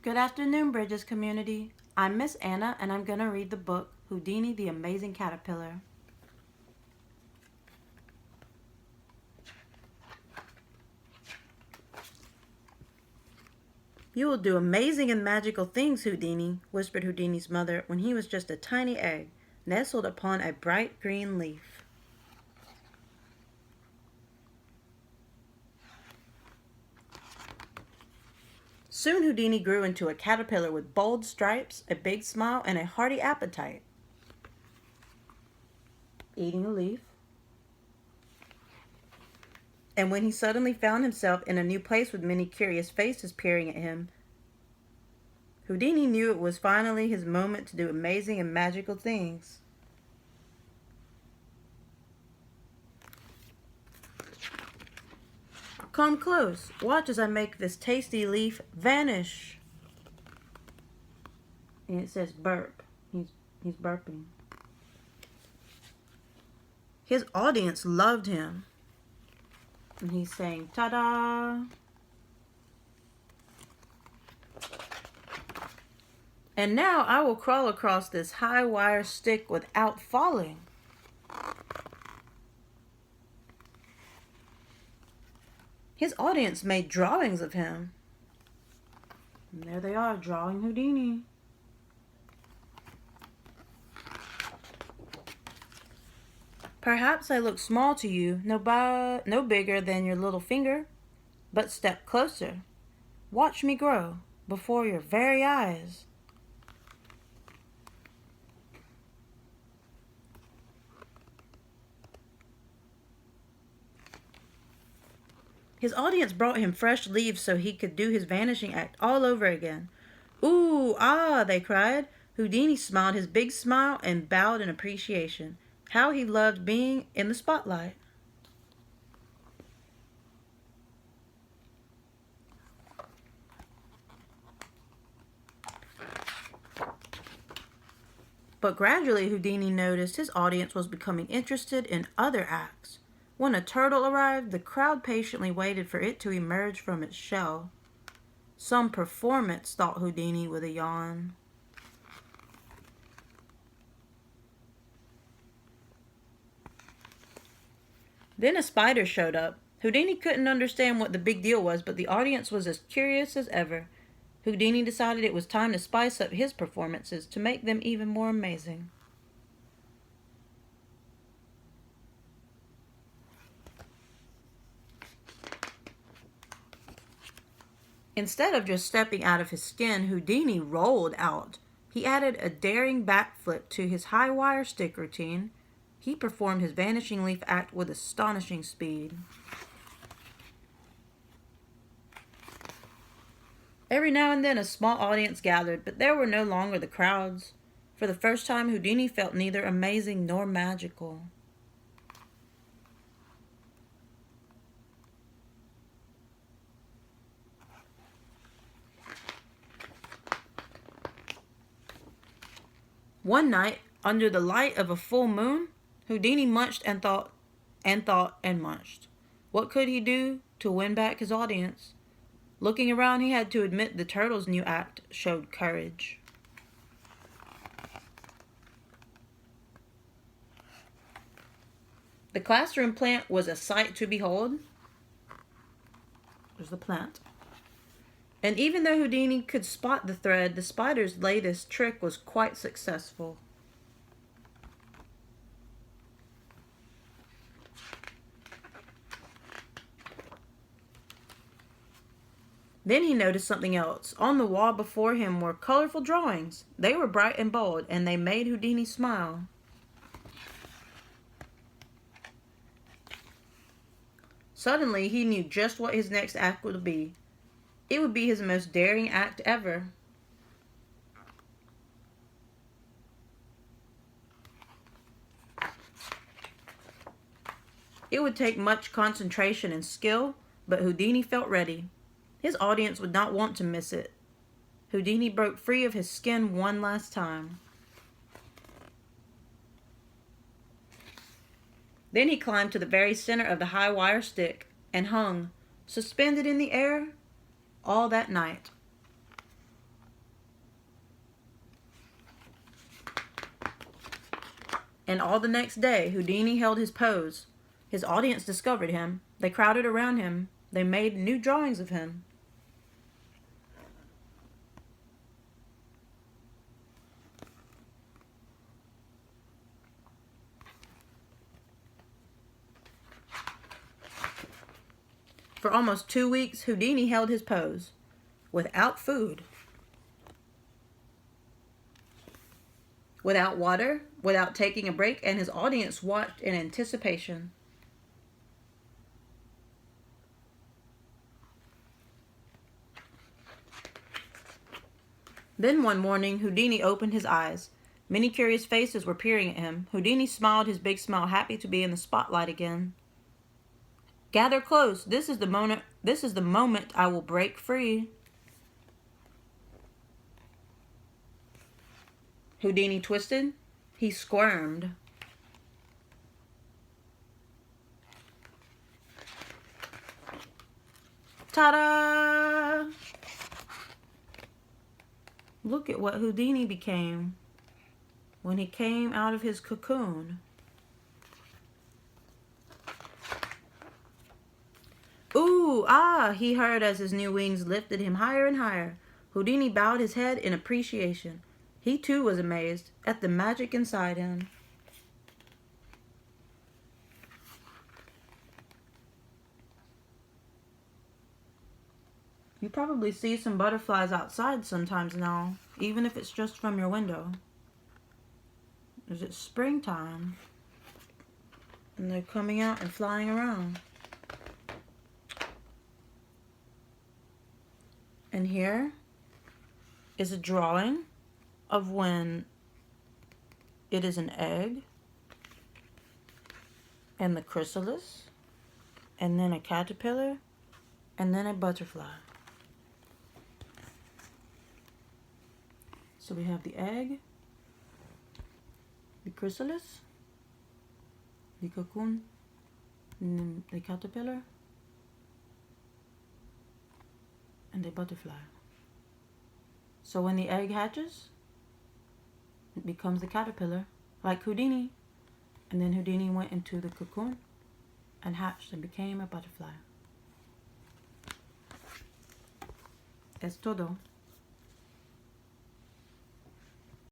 Good afternoon, Bridges community. I'm Miss Anna, and I'm going to read the book, Houdini the Amazing Caterpillar. You will do amazing and magical things, Houdini, whispered Houdini's mother when he was just a tiny egg, nestled upon a bright green leaf. Soon Houdini grew into a caterpillar with bold stripes, a big smile, and a hearty appetite. Eating a leaf. And when he suddenly found himself in a new place with many curious faces peering at him, Houdini knew it was finally his moment to do amazing and magical things. Come close. Watch as I make this tasty leaf vanish. And it says burp. He's burping. His audience loved him. And he's saying, ta-da! And now I will crawl across this high wire stick without falling. His audience made drawings of him. And there they are, drawing Houdini. Perhaps I look small to you, no bigger than your little finger. But step closer. Watch me grow before your very eyes. His audience brought him fresh leaves so he could do his vanishing act all over again. Ooh, ah, they cried. Houdini smiled his big smile and bowed in appreciation. How he loved being in the spotlight. But gradually Houdini noticed his audience was becoming interested in other acts. When a turtle arrived, the crowd patiently waited for it to emerge from its shell. Some performance, thought Houdini with a yawn. Then a spider showed up. Houdini couldn't understand what the big deal was, but the audience was as curious as ever. Houdini decided it was time to spice up his performances to make them even more amazing. Instead of just stepping out of his skin, Houdini rolled out. He added a daring backflip to his high wire stick routine. He performed his vanishing leaf act with astonishing speed. Every now and then a small audience gathered, but there were no longer the crowds. For the first time, Houdini felt neither amazing nor magical. One night, under the light of a full moon, Houdini munched and thought and munched. What could he do to win back his audience? Looking around, he had to admit the turtle's new act showed courage. The classroom plant was a sight to behold. There's the plant. And even though Houdini could spot the thread, the spider's latest trick was quite successful. Then he noticed something else. On the wall before him were colorful drawings. They were bright and bold, and they made Houdini smile. Suddenly, he knew just what his next act would be. It would be his most daring act ever. It would take much concentration and skill, but Houdini felt ready. His audience would not want to miss it. Houdini broke free of his skin one last time. Then he climbed to the very center of the high wire stick and hung, suspended in the air, all that night. And all the next day, Houdini held his pose. His audience discovered him. They crowded around him. They made new drawings of him. For almost 2 weeks, Houdini held his pose, without food, without water, without taking a break, and his audience watched in anticipation. Then one morning, Houdini opened his eyes. Many curious faces were peering at him. Houdini smiled his big smile, happy to be in the spotlight again. Gather close. This is the moment I will break free. Houdini twisted. He squirmed. Ta-da! Look at what Houdini became when he came out of his cocoon. Ooh, ah, he heard as his new wings lifted him higher and higher. Houdini bowed his head in appreciation. He too was amazed at the magic inside him. You probably see some butterflies outside sometimes now, even if it's just from your window. Is it springtime? And they're coming out and flying around. And here is a drawing of when it is an egg and the chrysalis and then a caterpillar and then a butterfly. So we have the egg, the chrysalis, the cocoon, and then the caterpillar, and the butterfly. So when the egg hatches, it becomes the caterpillar, like Houdini. And then Houdini went into the cocoon and hatched and became a butterfly. Es todo.